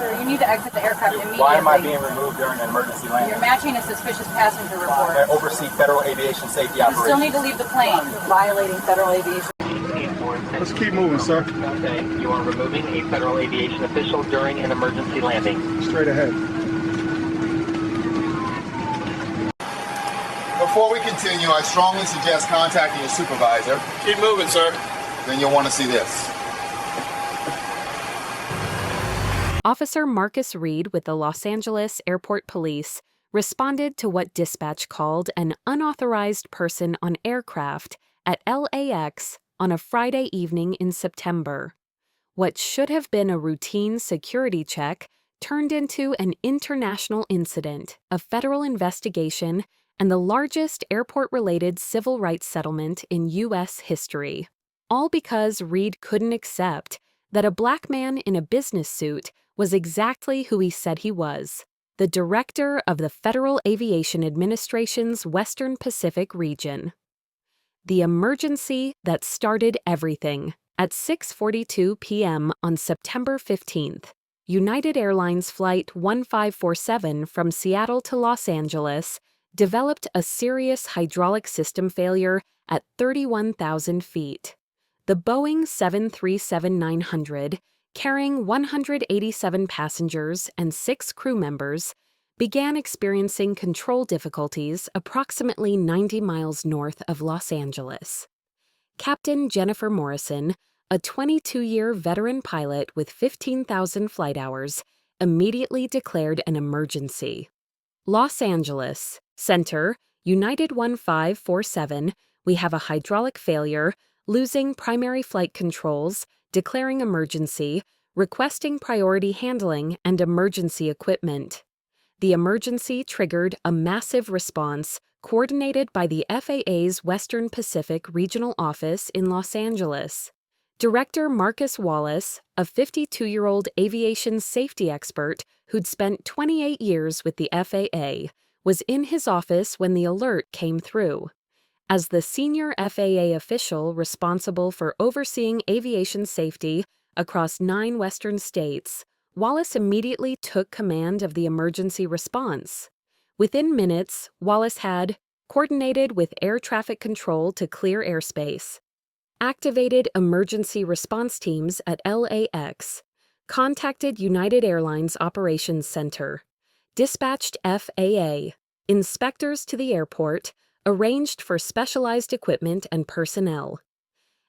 Sir, you need to exit the aircraft immediately. Why am I being removed during an emergency landing? You're matching a suspicious passenger report. I oversee federal aviation safety You operations. still need to leave the plane. You're violating federal aviation. Let's keep moving, sir. You are removing a federal aviation official during an emergency landing. Straight ahead. Before we continue, I strongly suggest contacting your supervisor. Keep moving, sir. Then you'll want to see this. Officer Marcus Reed with the Los Angeles Airport Police responded to what dispatch called an unauthorized person on aircraft at LAX on a Friday evening in September. What should have been a routine security check turned into an international incident, a federal investigation, and the largest airport-related civil rights settlement in U.S. history. All because Reed couldn't accept that a black man in a business suit was exactly who he said he was, the director of the Federal Aviation Administration's Western Pacific Region. The emergency that started everything. At 6:42 p.m. on September 15th, United Airlines Flight 1547 from Seattle to Los Angeles developed a serious hydraulic system failure at 31,000 feet. The Boeing 737-900, carrying 187 passengers and 6 crew members, began experiencing control difficulties approximately 90 miles north of Los Angeles. Captain Jennifer Morrison, a 22-year veteran pilot with 15,000 flight hours, immediately declared an emergency. Los Angeles, Center, United 1547, we have a hydraulic failure, losing primary flight controls, declaring emergency, requesting priority handling and emergency equipment. The emergency triggered a massive response coordinated by the FAA's Western Pacific Regional Office in Los Angeles. Director Marcus Wallace, a 52-year-old aviation safety expert who'd spent 28 years with the FAA, was in his office when the alert came through. As the senior FAA official responsible for overseeing aviation safety across 9 western states, Wallace immediately took command of the emergency response. Within minutes, Wallace had coordinated with air traffic control to clear airspace, activated emergency response teams at LAX, contacted United Airlines Operations Center, dispatched FAA, inspectors to the airport, arranged for specialized equipment and personnel.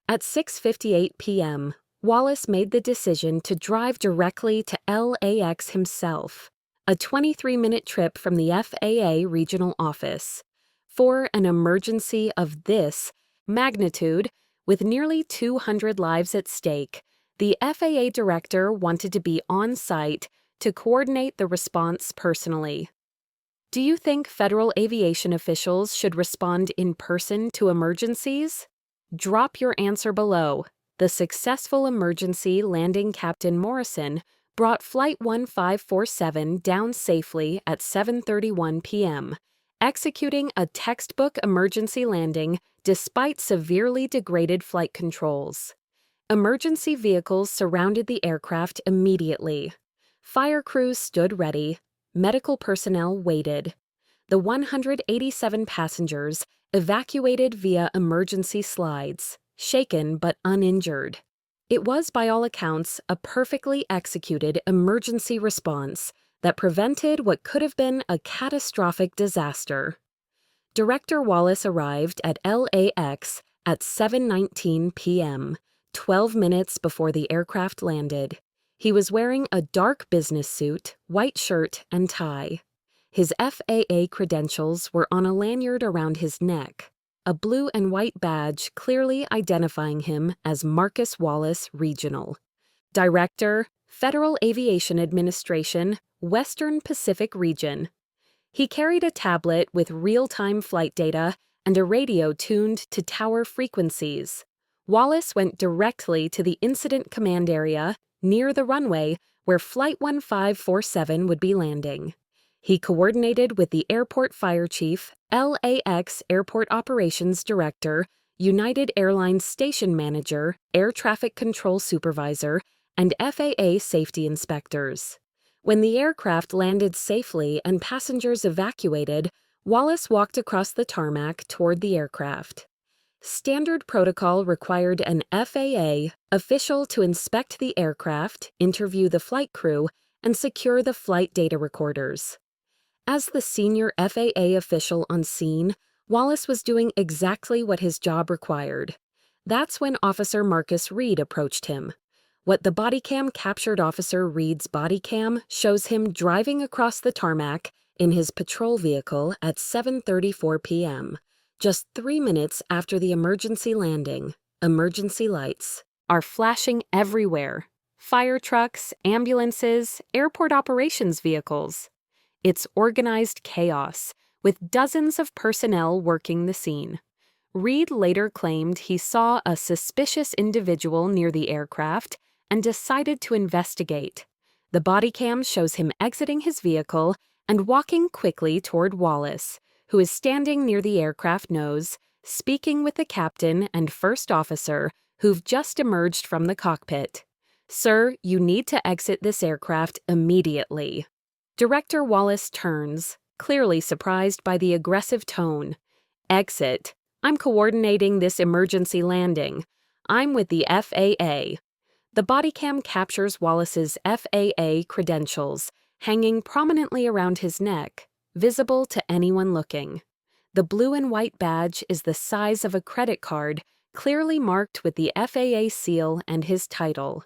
At 6:58 p.m., Wallace made the decision to drive directly to LAX himself, a 23-minute trip from the FAA regional office. For an emergency of this magnitude, with nearly 200 lives at stake, the FAA director wanted to be on site to coordinate the response personally. Do you think federal aviation officials should respond in person to emergencies? Drop your answer below. The successful emergency landing Captain Morrison brought Flight 1547 down safely at 7:31 p.m., executing a textbook emergency landing despite severely degraded flight controls. Emergency vehicles surrounded the aircraft immediately. Fire crews stood ready. Medical personnel waited. The 187 passengers evacuated via emergency slides, shaken but uninjured. It was, by all accounts, a perfectly executed emergency response that prevented what could have been a catastrophic disaster. Director Wallace arrived at LAX at 7:19 p.m., 12 minutes before the aircraft landed. He was wearing a dark business suit, white shirt, and tie. His FAA credentials were on a lanyard around his neck, a blue and white badge clearly identifying him as Marcus Wallace Regional. Director, Federal Aviation Administration, Western Pacific Region. He carried a tablet with real-time flight data and a radio tuned to tower frequencies. Wallace went directly to the incident command area near the runway where Flight 1547 would be landing. He coordinated with the airport fire chief, LAX Airport Operations Director, United Airlines Station Manager, Air Traffic Control Supervisor, and FAA safety inspectors. When the aircraft landed safely and passengers evacuated, Wallace walked across the tarmac toward the aircraft. Standard protocol required an FAA official to inspect the aircraft, interview the flight crew, and secure the flight data recorders. As the senior FAA official on scene, Wallace was doing exactly what his job required. That's when Officer Marcus Reed approached him. What the body cam captured Officer Reed's body cam shows him driving across the tarmac in his patrol vehicle at 7:34 p.m., just 3 minutes after the emergency landing. Emergency lights are flashing everywhere. Fire trucks, ambulances, airport operations vehicles. It's organized chaos, with dozens of personnel working the scene. Reed later claimed he saw a suspicious individual near the aircraft and decided to investigate. The body cam shows him exiting his vehicle and walking quickly toward Wallace, who is standing near the aircraft nose, speaking with the captain and first officer who've just emerged from the cockpit. "Sir, you need to exit this aircraft immediately." Director Wallace turns, clearly surprised by the aggressive tone. "Exit. I'm coordinating this emergency landing. I'm with the FAA." The body cam captures Wallace's FAA credentials, hanging prominently around his neck, visible to anyone looking. The blue and white badge is the size of a credit card, clearly marked with the FAA seal and his title.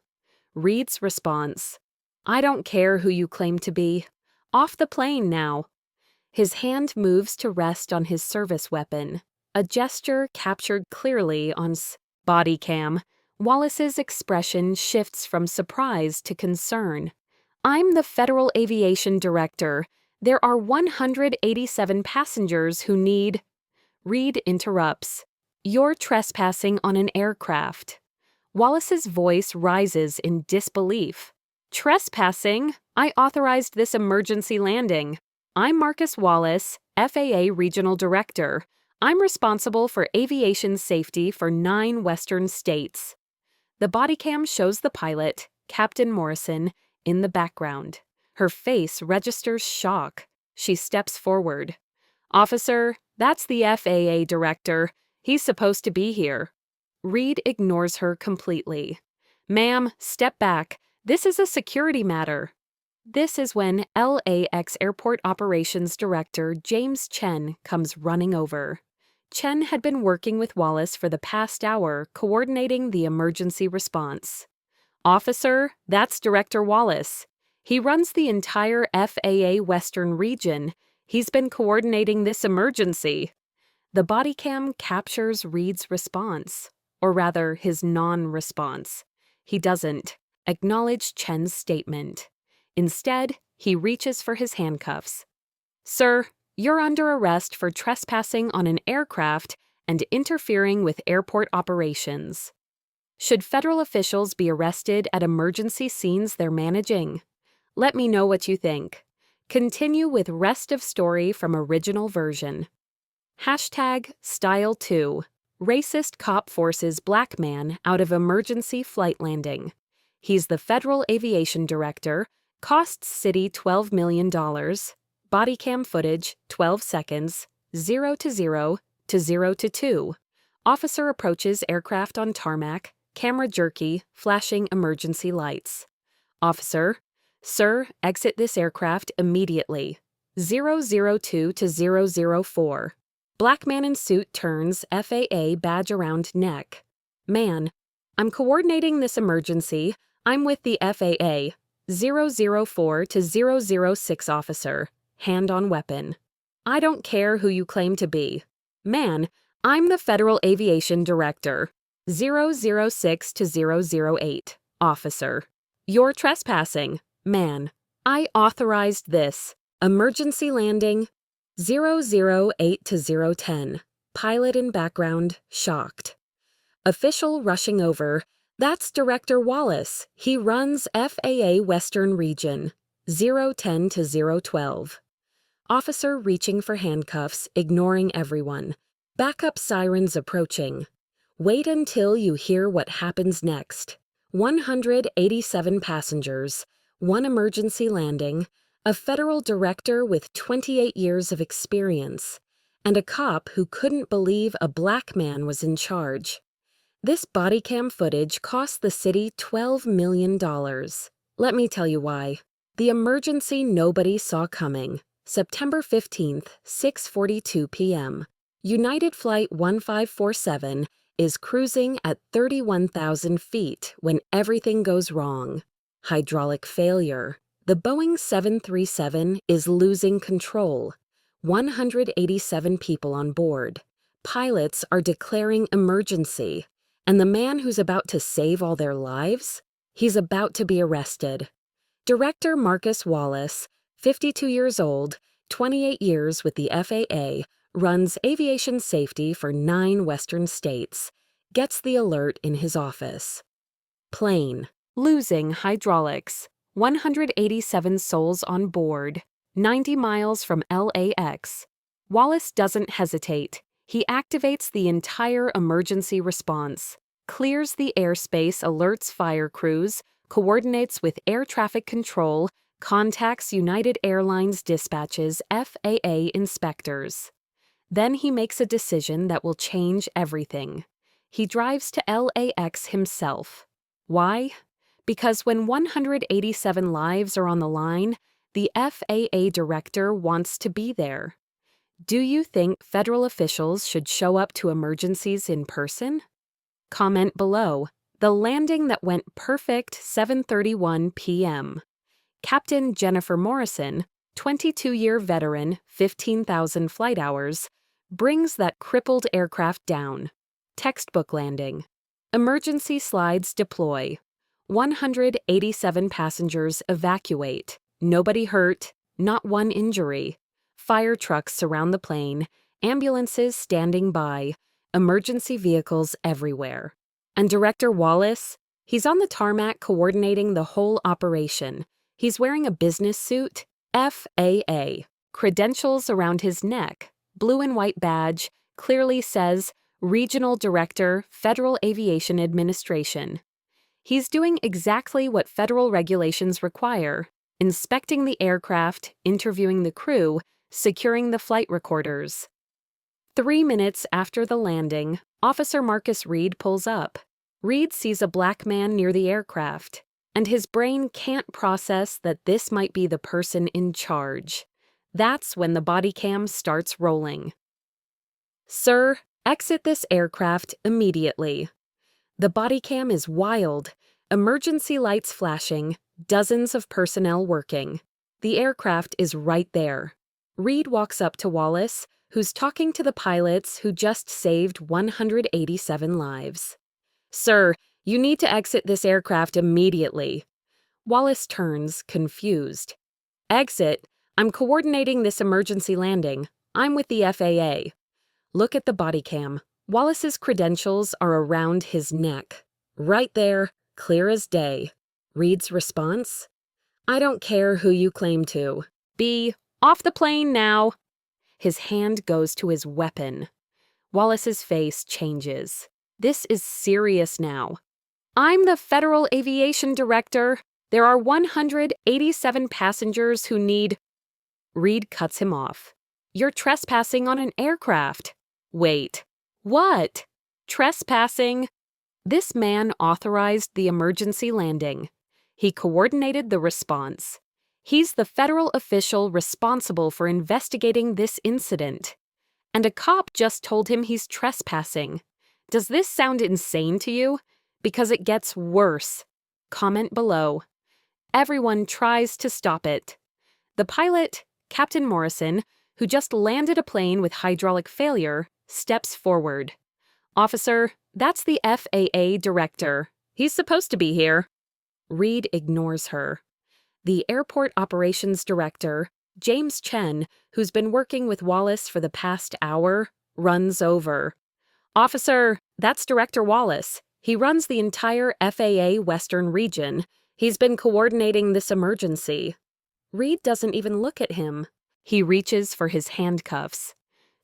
Reed's response: "I don't care who you claim to be. Off the plane now." His hand moves to rest on his service weapon, a gesture captured clearly on body cam. Wallace's expression shifts from surprise to concern. "I'm the Federal Aviation Director. There are 187 passengers who need..." Reed interrupts. "You're trespassing on an aircraft." Wallace's voice rises in disbelief. "Trespassing? I authorized this emergency landing. I'm Marcus Wallace, FAA Regional Director. I'm responsible for aviation safety for 9 Western states." The body cam shows the pilot, Captain Morrison, in the background. Her face registers shock. She steps forward. "Officer, that's the FAA Director. He's supposed to be here." Reed ignores her completely. "Ma'am, step back. This is a security matter." This is when LAX Airport Operations Director James Chen comes running over. Chen had been working with Wallace for the past hour, coordinating the emergency response. "Officer, that's Director Wallace. He runs the entire FAA Western Region. He's been coordinating this emergency." The body cam captures Reed's response, or rather his non-response. He doesn't acknowledge Chen's statement. Instead, he reaches for his handcuffs. "Sir, you're under arrest for trespassing on an aircraft and interfering with airport operations." Should federal officials be arrested at emergency scenes they're managing? Let me know what you think. Continue with rest of story from original version. #Style2. Racist cop forces black man out of emergency flight landing. He's the Federal Aviation Director, costs city $12 million. Body cam footage, 12 seconds, 0 to 0 to 0 to 2. Officer approaches aircraft on tarmac, camera jerky, flashing emergency lights. Officer: "Sir, exit this aircraft immediately." 002 to 004. Black man in suit turns, FAA badge around neck. "Man, I'm coordinating this emergency. I'm with the FAA." 004 to 006 officer. Hand on weapon. "I don't care who you claim to be." "Man, I'm the Federal Aviation Director." 006 to 008 officer. "You're trespassing." "Man, I authorized this. Emergency landing." 008 to 010. Pilot in background, shocked. Official rushing over. "That's Director Wallace. He runs FAA Western Region." 010 to 012. Officer reaching for handcuffs, ignoring everyone. Backup sirens approaching. "Wait until you hear what happens next." 187 passengers. one emergency landing, a federal director with 28 years of experience, and a cop who couldn't believe a black man was in charge. This body cam footage cost the city $12 million. Let me tell you why. The emergency nobody saw coming. September 15th, 6:42 p.m. United Flight 1547 is cruising at 31,000 feet when everything goes wrong. Hydraulic failure. The Boeing 737 is losing control. 187 people on board. Pilots are declaring emergency. And the man who's about to save all their lives? He's about to be arrested. Director Marcus Wallace, 52 years old, 28 years with the FAA, runs aviation safety for 9 Western states, gets the alert in his office. Plane. Losing hydraulics. 187 souls on board. 90 miles from LAX. Wallace doesn't hesitate. He activates the entire emergency response, clears the airspace, alerts fire crews, coordinates with air traffic control, contacts United Airlines dispatches FAA inspectors. Then he makes a decision that will change everything. He drives to LAX himself. Why? Because when 187 lives are on the line, the FAA director wants to be there. Do you think federal officials should show up to emergencies in person? Comment below. The landing that went perfect, 7:31 p.m. Captain Jennifer Morrison, 22-year veteran, 15,000 flight hours, brings that crippled aircraft down. Textbook landing. Emergency slides deploy. 187 passengers evacuate. Nobody hurt, not one injury. Fire trucks surround the plane, ambulances standing by, emergency vehicles everywhere. And Director Wallace? He's on the tarmac coordinating the whole operation. He's wearing a business suit, FAA, credentials around his neck, blue and white badge, clearly says Regional Director, Federal Aviation Administration. He's doing exactly what federal regulations require, inspecting the aircraft, interviewing the crew, securing the flight recorders. 3 minutes after the landing, Officer Marcus Reed pulls up. Reed sees a black man near the aircraft, and his brain can't process that this might be the person in charge. That's when the body cam starts rolling. Sir, exit this aircraft immediately. The body cam is wild, emergency lights flashing, dozens of personnel working. The aircraft is right there. Reed walks up to Wallace, who's talking to the pilots who just saved 187 lives. Sir, you need to exit this aircraft immediately. Wallace turns, confused. Exit? I'm coordinating this emergency landing. I'm with the FAA. Look at the body cam. Wallace's credentials are around his neck. Right there, clear as day. Reed's response? I don't care who you claim to. Be off the plane now. His hand goes to his weapon. Wallace's face changes. This is serious now. I'm the Federal Aviation Director. There are 187 passengers who need... Reed cuts him off. You're trespassing on an aircraft. Wait. What? Trespassing? This man authorized the emergency landing. He coordinated the response. He's the federal official responsible for investigating this incident. And a cop just told him he's trespassing. Does this sound insane to you? Because it gets worse. Comment below. Everyone tries to stop it. The pilot, Captain Morrison, who just landed a plane with hydraulic failure, steps forward. Officer, that's the FAA director. He's supposed to be here. Reed ignores her. The airport operations director, James Chen, who's been working with Wallace for the past hour, runs over. Officer, that's Director Wallace. He runs the entire FAA Western Region. He's been coordinating this emergency. Reed doesn't even look at him. He reaches for his handcuffs.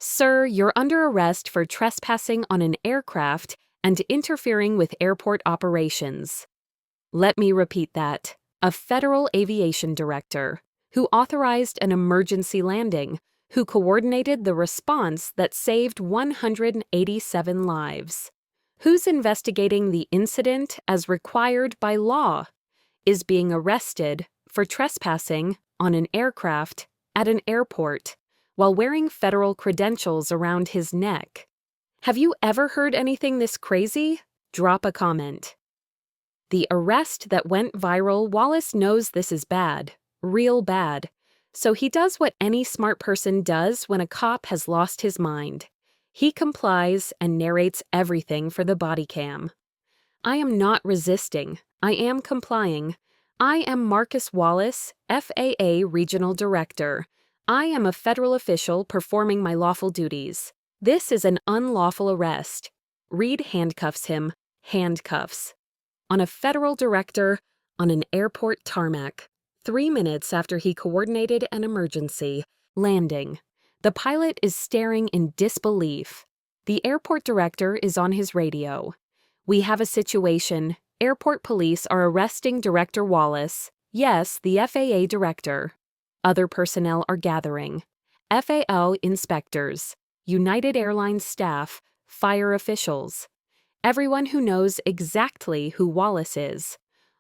Sir, you're under arrest for trespassing on an aircraft and interfering with airport operations. Let me repeat that. a federal aviation director who authorized an emergency landing, who coordinated the response that saved 187 lives. Who's investigating the incident as required by law, is being arrested for trespassing on an aircraft at an airport while wearing federal credentials around his neck. Have you ever heard anything this crazy? Drop a comment. The arrest that went viral, Wallace knows this is bad, real bad. So he does what any smart person does when a cop has lost his mind. He complies and narrates everything for the body cam. I am not resisting. I am complying. I am Marcus Wallace, FAA Regional Director. I am a federal official performing my lawful duties. This is an unlawful arrest. Reed handcuffs him. Handcuffs. On a federal director on an airport tarmac. 3 minutes after he coordinated an emergency landing. The pilot is staring in disbelief. The airport director is on his radio. We have a situation. Airport police are arresting Director Wallace. Yes, the FAA director. Other personnel are gathering. FAA inspectors, United Airlines staff, fire officials. Everyone who knows exactly who Wallace is.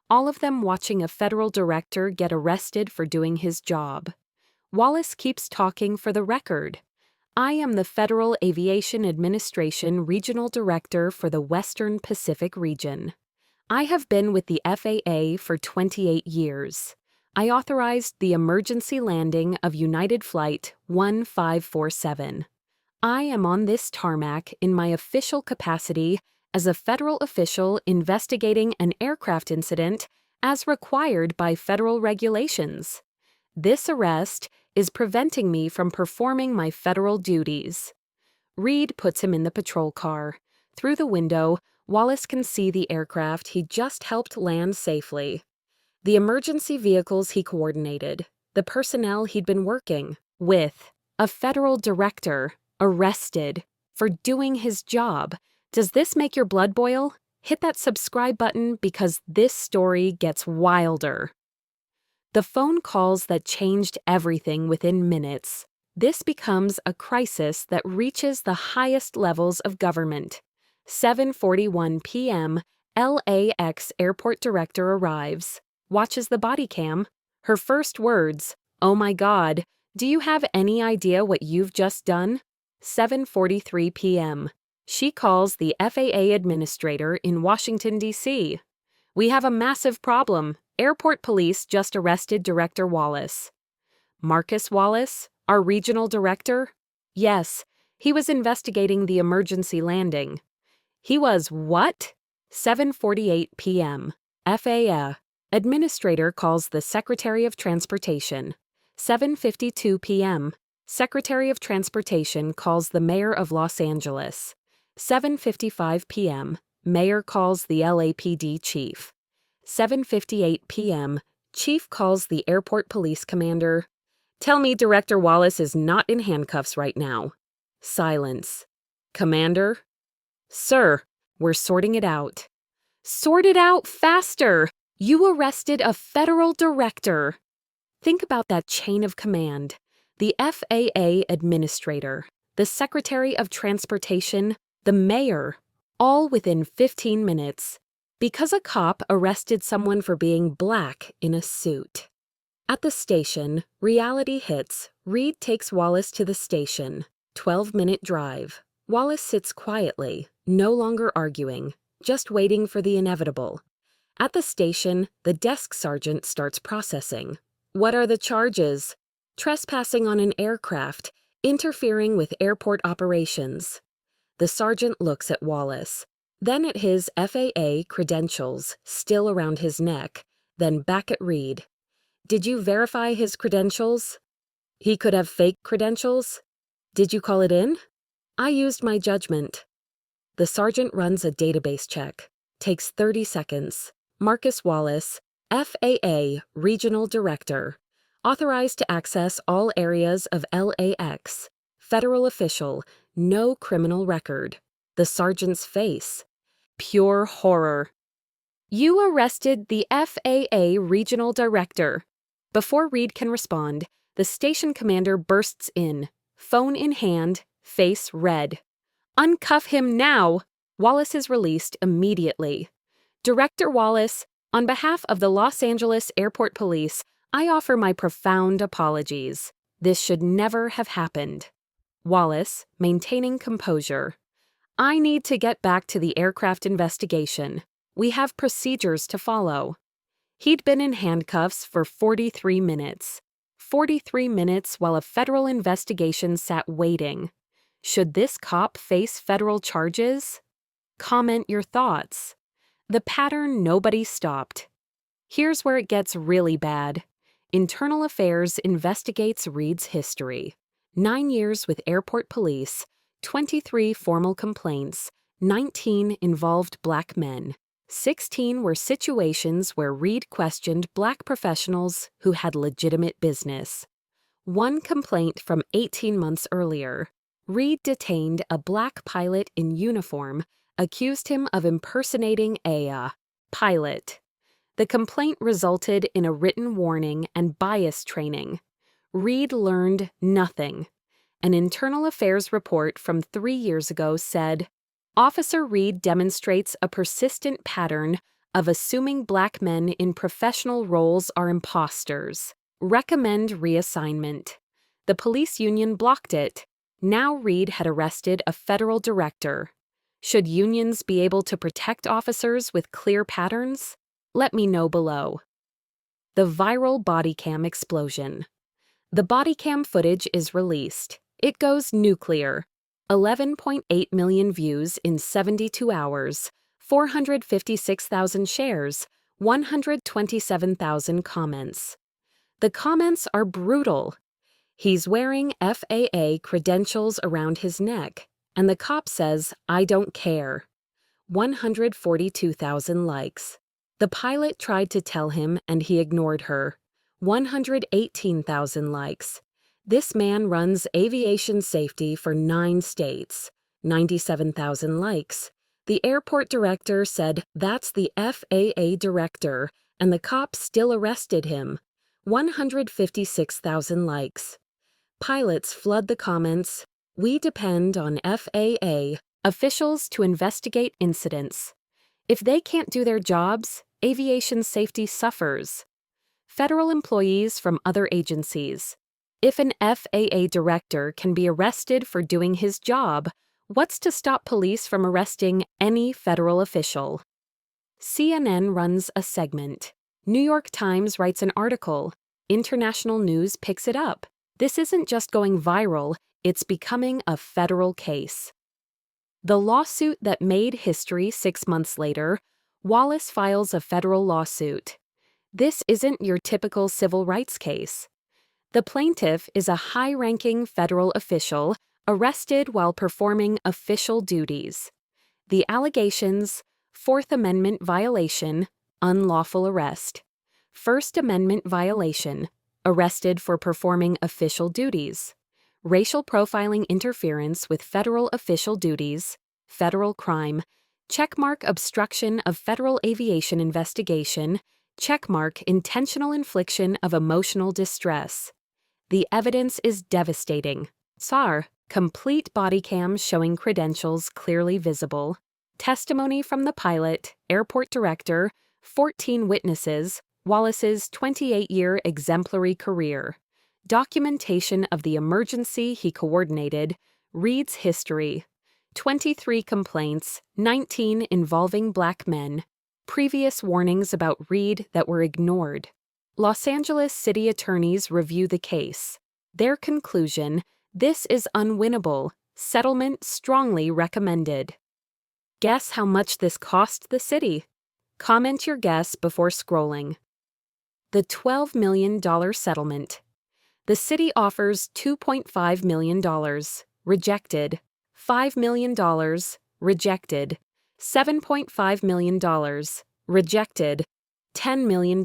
All of them watching a federal director get arrested for doing his job. Wallace keeps talking for the record. I am the Federal Aviation Administration Regional Director for the Western Pacific Region. I have been with the FAA for 28 years. I authorized the emergency landing of United Flight 1547. I am on this tarmac in my official capacity as a federal official investigating an aircraft incident as required by federal regulations. This arrest is preventing me from performing my federal duties. Reed puts him in the patrol car. Through the window, Wallace can see the aircraft he just helped land safely. The emergency vehicles he coordinated, the personnel he'd been working with, a federal director arrested for doing his job. Does this make your blood boil? Hit that subscribe button because this story gets wilder. The phone calls that changed everything within minutes. This becomes a crisis that reaches the highest levels of government. 7:41 p.m., LAX airport director arrives, watches the body cam. Her first words, "Oh my God, do you have any idea what you've just done?" 7:43 p.m. She calls the FAA administrator in Washington, D.C. "We have a massive problem. Airport police just arrested Director Wallace." Marcus Wallace, our regional director? Yes, he was investigating the emergency landing. He was what? 7:48 p.m. FAA administrator calls the Secretary of Transportation. 7:52 p.m. Secretary of Transportation calls the Mayor of Los Angeles. 7:55 p.m. Mayor calls the LAPD chief. 7:58 p.m. Chief calls the airport police commander. "Tell me Director Wallace is not in handcuffs right now." Silence. Commander? "Sir, we're sorting it out." Sort it out faster! You arrested a federal director. Think about that chain of command. The FAA administrator, the Secretary of Transportation, the mayor, all within 15 minutes. Because a cop arrested someone for being black in a suit. At the station, reality hits. Reed takes Wallace to the station. 12-minute drive. Wallace sits quietly, no longer arguing, just waiting for the inevitable. At the station, the desk sergeant starts processing. What are the charges? Trespassing on an aircraft, interfering with airport operations. The sergeant looks at Wallace, then at his FAA credentials still around his neck, then back at Reed. Did you verify his credentials? He could have fake credentials. Did you call it in? I used my judgment. The sergeant runs a database check. Takes 30 seconds. Marcus Wallace, FAA Regional Director. Authorized to access all areas of LAX. Federal official. No criminal record. The sergeant's face. Pure horror. You arrested the FAA Regional Director. Before Reed can respond, the station commander bursts in, phone in hand, face red. Uncuff him now! Wallace is released immediately. Director Wallace, on behalf of the Los Angeles Airport Police, I offer my profound apologies. This should never have happened. Wallace, maintaining composure. I need to get back to the aircraft investigation. We have procedures to follow. He'd been in handcuffs for 43 minutes. 43 minutes while a federal investigation sat waiting. Should this cop face federal charges? Comment your thoughts. The pattern nobody stopped. Here's where it gets really bad. Internal Affairs investigates Reed's history. 9 years with airport police, 23 formal complaints, 19 involved black men. 16 were situations where Reed questioned black professionals who had legitimate business. 1 complaint from 18 months earlier. Reed detained a black pilot in uniform, accused him of impersonating a pilot. The complaint resulted in a written warning and bias training. Reed learned nothing. An Internal Affairs report from 3 years ago said, Officer Reed demonstrates a persistent pattern of assuming black men in professional roles are imposters. Recommend reassignment. The police union blocked it. Now Reed had arrested a federal director. Should unions be able to protect officers with clear patterns? Let me know below. The viral body cam explosion. The body cam footage is released. It goes nuclear. 11.8 million views in 72 hours, 456,000 shares, 127,000 comments. The comments are brutal. He's wearing FAA credentials around his neck, and the cop says, I don't care. 142,000 likes. The pilot tried to tell him and he ignored her. 118,000 likes. This man runs aviation safety for 9 states. 97,000 likes. The airport director said that's the FAA director, and the cop still arrested him. 156,000 likes. Pilots flood the comments. We depend on FAA officials to investigate incidents. If they can't do their jobs, aviation safety suffers. Federal employees from other agencies. If an FAA director can be arrested for doing his job, what's to stop police from arresting any federal official? CNN runs a segment. New York Times writes an article. International news picks it up. This isn't just going viral, it's becoming a federal case. The lawsuit that made history 6 months later, Wallace files a federal lawsuit. This isn't your typical civil rights case. The plaintiff is a high-ranking federal official arrested while performing official duties. The allegations: Fourth Amendment violation, unlawful arrest. First Amendment violation, arrested for performing official duties. Racial profiling interference with federal official duties, federal crime. Checkmark obstruction of federal aviation investigation. Checkmark intentional infliction of emotional distress. The evidence is devastating. SAR, complete body cam showing credentials clearly visible. Testimony from the pilot, airport director, 14 witnesses, Wallace's 28-year exemplary career. Documentation of the emergency he coordinated, Reed's history. 23 complaints, 19 involving black men. Previous warnings about Reed that were ignored. Los Angeles city attorneys review the case. Their conclusion: this is unwinnable. Settlement strongly recommended. Guess how much this cost the city? Comment your guess before scrolling. The $12 million settlement. The city offers $2.5 million. Rejected. $5 million. Rejected. $7.5 million. Rejected. $10 million.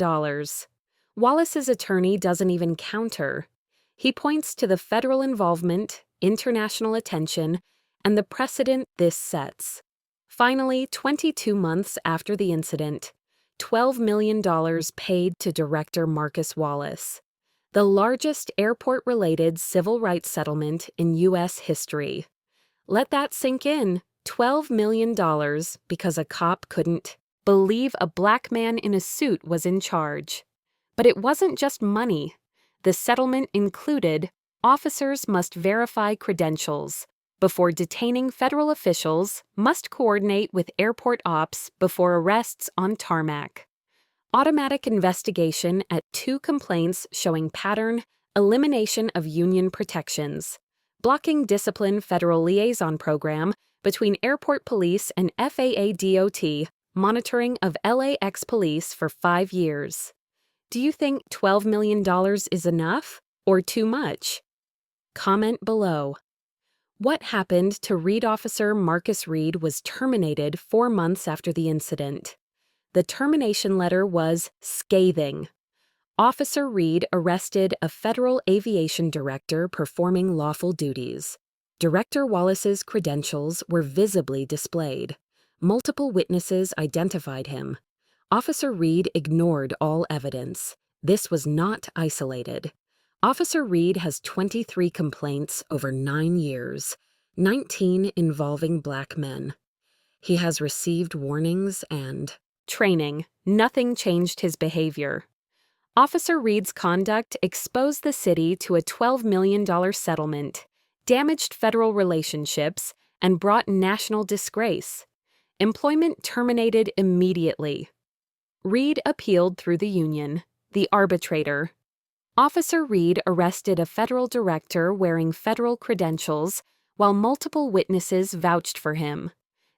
Wallace's attorney doesn't even counter. He points to the federal involvement, international attention, and the precedent this sets. Finally, 22 months after the incident, $12 million paid to Director Marcus Wallace, the largest airport-related civil rights settlement in U.S. history. Let that sink in. $12 million because a cop couldn't believe a black man in a suit was in charge. But it wasn't just money. The settlement included officers must verify credentials before detaining federal officials, must coordinate with airport ops before arrests on tarmac. Automatic investigation at 2 complaints showing pattern, elimination of union protections, blocking discipline federal liaison program between airport police and FAA DOT, monitoring of LAX police for 5 years. Do you think $12 million is enough or too much? Comment below. What happened to Reed Officer Marcus Reed was terminated 4 months after the incident. The termination letter was scathing. Officer Reed arrested a federal aviation director performing lawful duties. Director Wallace's credentials were visibly displayed. Multiple witnesses identified him. Officer Reed ignored all evidence. This was not isolated. Officer Reed has 23 complaints over 9 years, 19 involving black men. He has received warnings and training. Nothing changed his behavior. Officer Reed's conduct exposed the city to a $12 million settlement, damaged federal relationships, and brought national disgrace. Employment terminated immediately. Reed appealed through the union, the arbitrator. Officer Reed arrested a federal director wearing federal credentials while multiple witnesses vouched for him.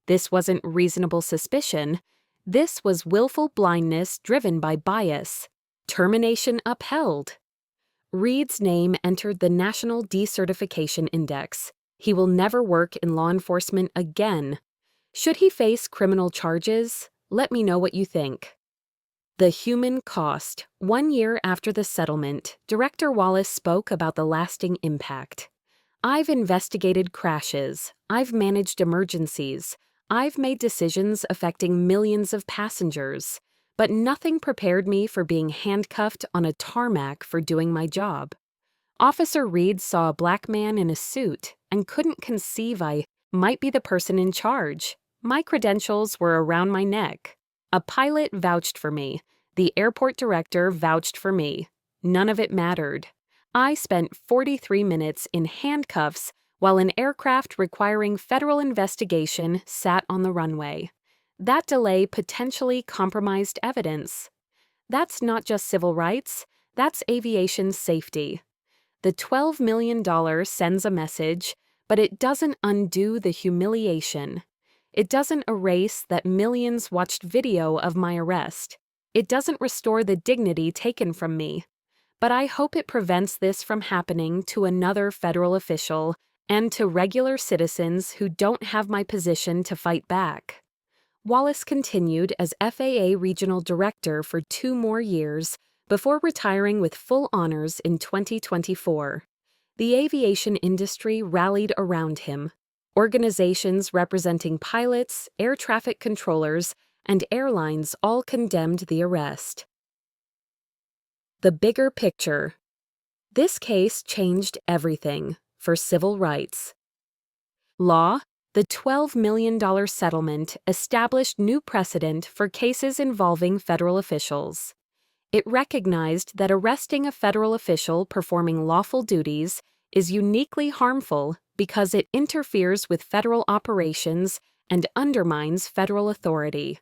This wasn't reasonable suspicion. This was willful blindness driven by bias. Termination upheld. Reed's name entered the National Decertification Index. He will never work in law enforcement again. Should he face criminal charges? Let me know what you think. The human cost. 1 year after the settlement, Director Wallace spoke about the lasting impact. I've investigated crashes. I've managed emergencies. I've made decisions affecting millions of passengers. But nothing prepared me for being handcuffed on a tarmac for doing my job. Officer Reed saw a black man in a suit and couldn't conceive I might be the person in charge. My credentials were around my neck. A pilot vouched for me. The airport director vouched for me. None of it mattered. I spent 43 minutes in handcuffs while an aircraft requiring federal investigation sat on the runway. That delay potentially compromised evidence. That's not just civil rights, that's aviation safety. The $12 million sends a message, but it doesn't undo the humiliation. It doesn't erase that millions watched video of my arrest. It doesn't restore the dignity taken from me. But I hope it prevents this from happening to another federal official and to regular citizens who don't have my position to fight back. Wallace continued as FAA Regional Director for 2 more years before retiring with full honors in 2024. The aviation industry rallied around him. Organizations representing pilots, air traffic controllers, and airlines all condemned the arrest. The bigger picture. This case changed everything for civil rights. Law. The $12 million settlement established new precedent for cases involving federal officials. It recognized that arresting a federal official performing lawful duties is uniquely harmful because it interferes with federal operations and undermines federal authority.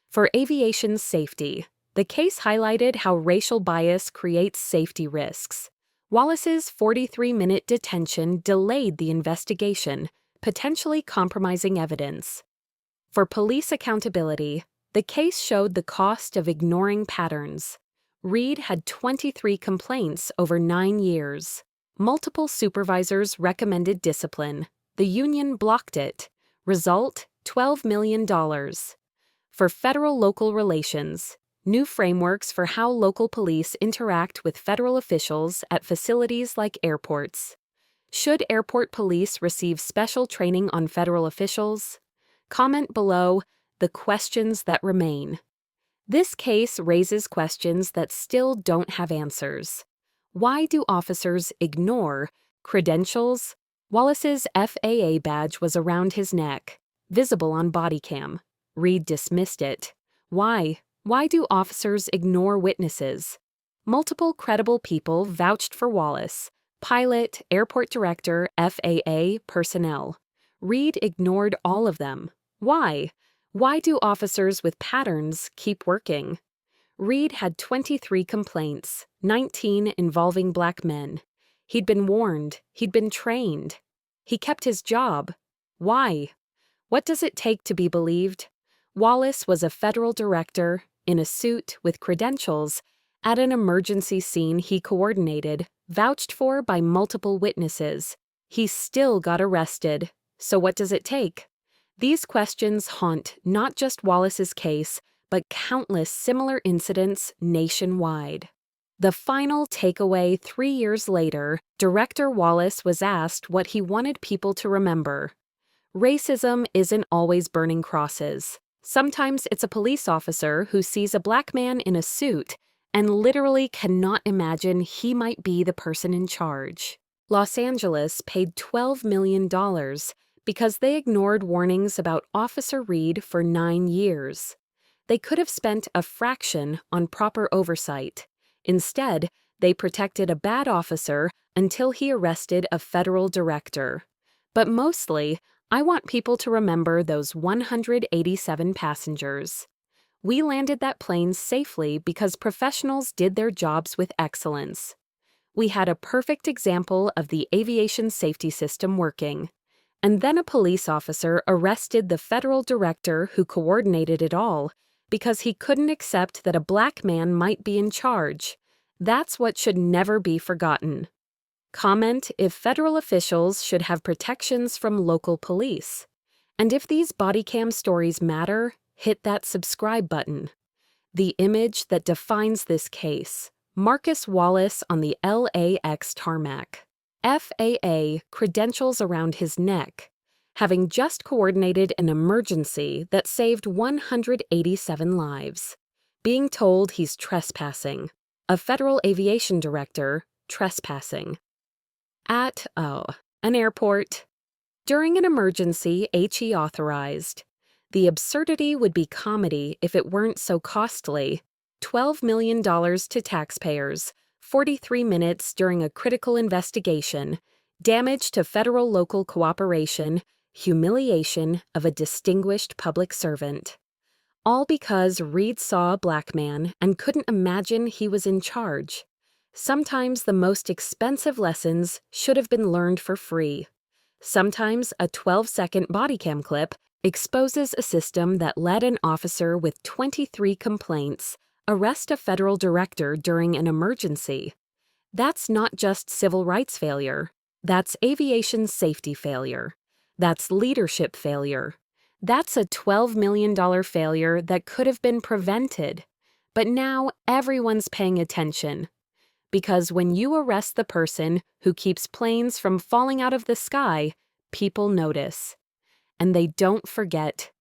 For aviation safety, the case highlighted how racial bias creates safety risks. Wallace's 43-minute detention delayed the investigation, potentially compromising evidence. For police accountability, the case showed the cost of ignoring patterns. Reed had 23 complaints over 9 years. Multiple supervisors recommended discipline. The union blocked it. Result, $12 million. For federal-local relations, new frameworks for how local police interact with federal officials at facilities like airports. Should airport police receive special training on federal officials? Comment below the questions that remain. This case raises questions that still don't have answers. Why do officers ignore credentials? Wallace's FAA badge was around his neck, visible on body cam. Reed dismissed it. Why? Why do officers ignore witnesses? Multiple credible people vouched for Wallace: pilot, airport director, FAA personnel. Reed ignored all of them. Why? Why do officers with patterns keep working? Reed had 23 complaints, 19 involving black men. He'd been warned. He'd been trained. He kept his job. Why? What does it take to be believed? Wallace was a federal director, in a suit with credentials, at an emergency scene he coordinated, vouched for by multiple witnesses. He still got arrested. So what does it take? These questions haunt not just Wallace's case, but countless similar incidents nationwide. The final takeaway 3 years later, Director Wallace was asked what he wanted people to remember. Racism isn't always burning crosses. Sometimes it's a police officer who sees a black man in a suit and literally cannot imagine he might be the person in charge. Los Angeles paid $12 million because they ignored warnings about Officer Reed for 9 years. They could have spent a fraction on proper oversight. Instead, they protected a bad officer until he arrested a federal director. But mostly, I want people to remember those 187 passengers. We landed that plane safely because professionals did their jobs with excellence. We had a perfect example of the aviation safety system working. And then a police officer arrested the federal director who coordinated it all because he couldn't accept that a black man might be in charge. That's what should never be forgotten. Comment if federal officials should have protections from local police. And if these body cam stories matter, hit that subscribe button. The image that defines this case: Marcus Wallace on the LAX tarmac. FAA credentials around his neck, having just coordinated an emergency that saved 187 lives. Being told he's trespassing. A federal aviation director trespassing. At, an airport. During an emergency HE authorized. The absurdity would be comedy if it weren't so costly. $12 million to taxpayers, 43 minutes during a critical investigation, damage to federal-local cooperation, humiliation of a distinguished public servant. All because Reed saw a black man and couldn't imagine he was in charge. Sometimes the most expensive lessons should have been learned for free. Sometimes a 12-second body cam clip exposes a system that let an officer with 23 complaints arrest a federal director during an emergency. That's not just civil rights failure. That's aviation safety failure. That's leadership failure. That's a $12 million failure that could have been prevented. But now everyone's paying attention. Because when you arrest the person who keeps planes from falling out of the sky, people notice. And they don't forget